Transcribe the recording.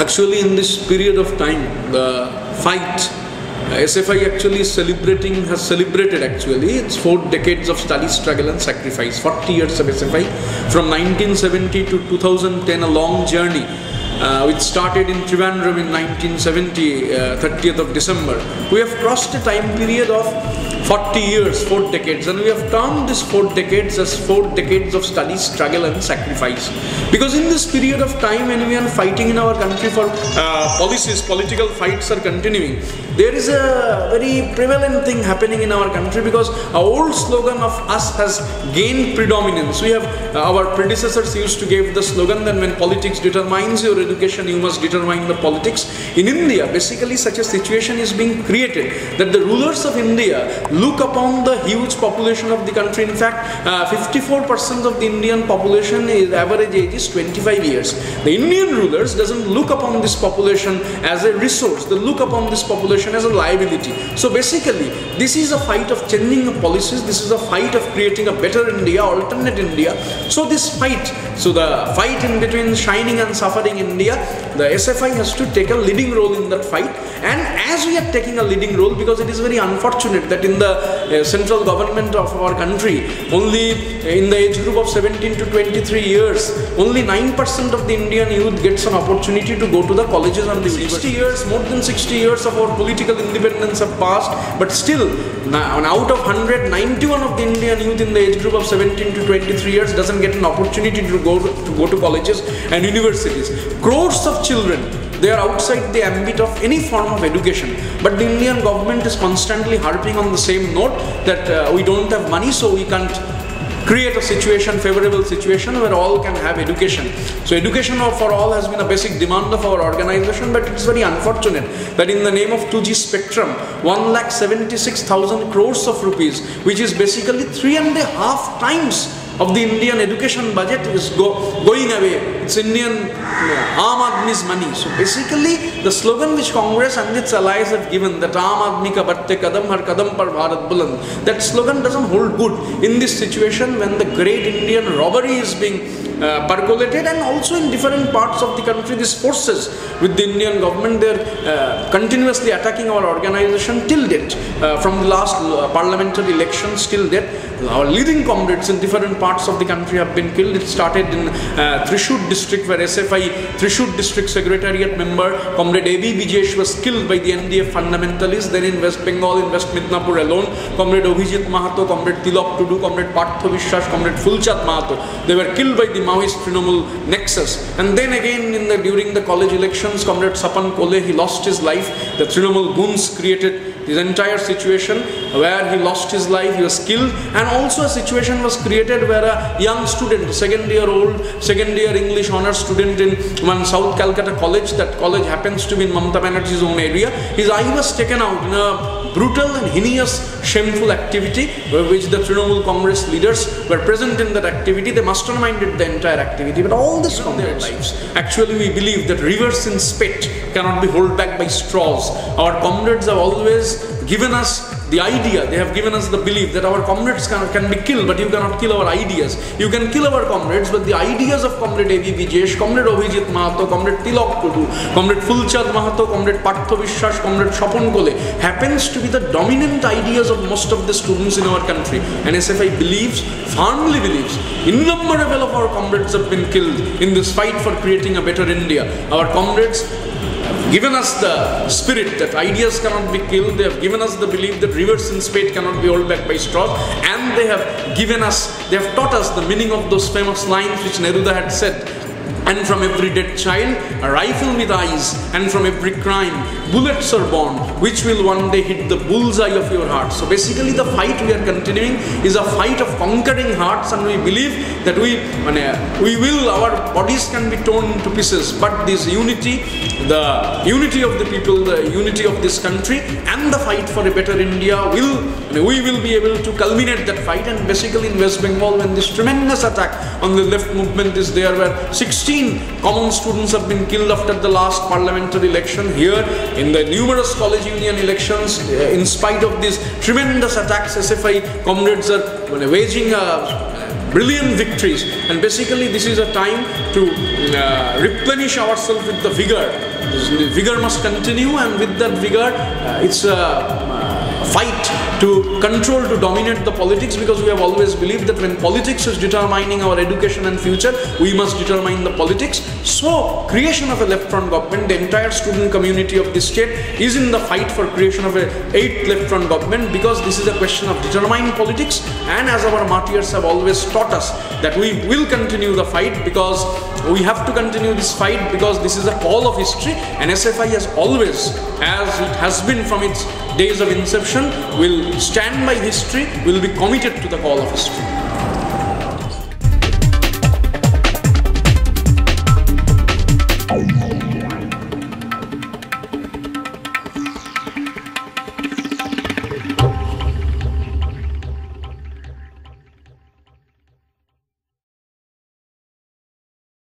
Actually, in this period of time, the fight, SFI actually has celebrated actually its 4 decades of study, struggle and sacrifice. 40 years of SFI, from 1970 to 2010, a long journey. Which started in Trivandrum in 1970, 30th of December. We have crossed a time period of 40 years, 4 decades, and we have termed this 4 decades as 4 decades of study, struggle and sacrifice. Because in this period of time when we are fighting in our country for policies, political fights are continuing, there is a very prevalent thing happening in our country, because our old slogan of us has gained predominance. We have, our predecessors used to give the slogan that when politics determines your education, you must determine the politics. In India, basically such a situation is being created that the rulers of India look upon the huge population of the country. In fact, 54% of the Indian population is average age is 25 years. The Indian rulers doesn't look upon this population as a resource. They look upon this population as a liability. So basically, this is a fight of changing the policies. This is a fight of creating a better India, alternate India. So this fight, so the fight in between shining and suffering India, the SFI has to take a leading role in that fight. And as we are taking a leading role, because it is very unfortunate that in the central government of our country, only in the age group of 17 to 23 years, only 9% of the Indian youth gets an opportunity to go to the colleges and the universities. 60 years, more than 60 years of our political independence have passed, but still, out of 100, 91 of the Indian youth in the age group of 17 to 23 years doesn't get an opportunity to go to colleges and universities. Crores of children, they are outside the ambit of any form of education. But the Indian government is constantly harping on the same note that we don't have money, so we can't create a situation, favorable situation where all can have education. So education for all has been a basic demand of our organization, but it's very unfortunate that in the name of 2G spectrum, 1,76,000 crores of rupees, which is basically 3.5 times of the Indian education budget, is going away. It's Indian Aam Aadmi's money. So basically, the slogan which Congress and its allies have given, that Aam Aadmi ka badhte kadam har kadam par Bharat buland, that slogan doesn't hold good in this situation when the great Indian robbery is being percolated, and also in different parts of the country, these forces with the Indian government, they're continuously attacking our organization till date. From the last parliamentary elections till date, our leading comrades in different parts of the country have been killed. It started in Thrissur district, where SFI Thrissur district secretariat member Comrade A.B. Vijesh was killed by the NDF fundamentalists. Then in West Bengal, in West Midnapur alone, Comrade Abhijit Mahato, Comrade Tilak Tudu, Comrade Partha Vishwas, Comrade Fulchand Mahato, they were killed by the Maoist Trinamool nexus. And then again during the college elections, Comrade Sapan Kole, he lost his life. The Trinamool goons created this entire situation where he lost his life, he was killed, and also a situation was created where a young student, second year English honors student in one South Calcutta college, that college happens to be in Mamata Banerjee's own area, his eye was taken out in a brutal and heinous, shameful activity, which the Trinamool Congress leaders were present in that activity. They masterminded the entire activity, but all this from their lives. Actually, we believe that rivers in spate cannot be held back by straws. Our comrades have always given us the idea, they have given us the belief that our comrades can be killed, but you cannot kill our ideas. You can kill our comrades, but the ideas of Comrade A.B. Vijesh, Comrade Abhijit Mahato, Comrade Tilak Tudu, Comrade Fulchand Mahato, Comrade Partha Vishwas, Comrade Sapan Kole happens to be the dominant ideas of most of the students in our country. And SFI believes, firmly believes, innumerable of our comrades have been killed in this fight for creating a better India. Our comrades given us the spirit that ideas cannot be killed. They have given us the belief that rivers in spate cannot be held back by straws, and they have given us, they have taught us the meaning of those famous lines which Neruda had said. And from every dead child, a rifle with eyes, and from every crime, bullets are born, which will one day hit the bullseye of your heart. So basically the fight we are continuing is a fight of conquering hearts, and we believe that our bodies can be torn into pieces, but this unity, the unity of the people, the unity of this country, and the fight for a better India we will be able to culminate that fight. And basically in West Bengal, when this tremendous attack on the left movement is there, where 60 16 common students have been killed after the last parliamentary election. Here in the numerous college union elections, in spite of these tremendous attacks, SFI comrades are waging brilliant victories, and basically this is a time to replenish ourselves with the vigor. The vigor must continue, and with that vigor it's a fight to control, to dominate the politics, because we have always believed that when politics is determining our education and future, we must determine the politics. So creation of a left front government, the entire student community of this state is in the fight for creation of a 8th left front government, because this is a question of determining politics. And as our martyrs have always taught us, that we will continue the fight, because we have to continue this fight, because this is a call of history, and SFI has always, as it has been from its days of inception, will stand by history, will be committed to the call of history.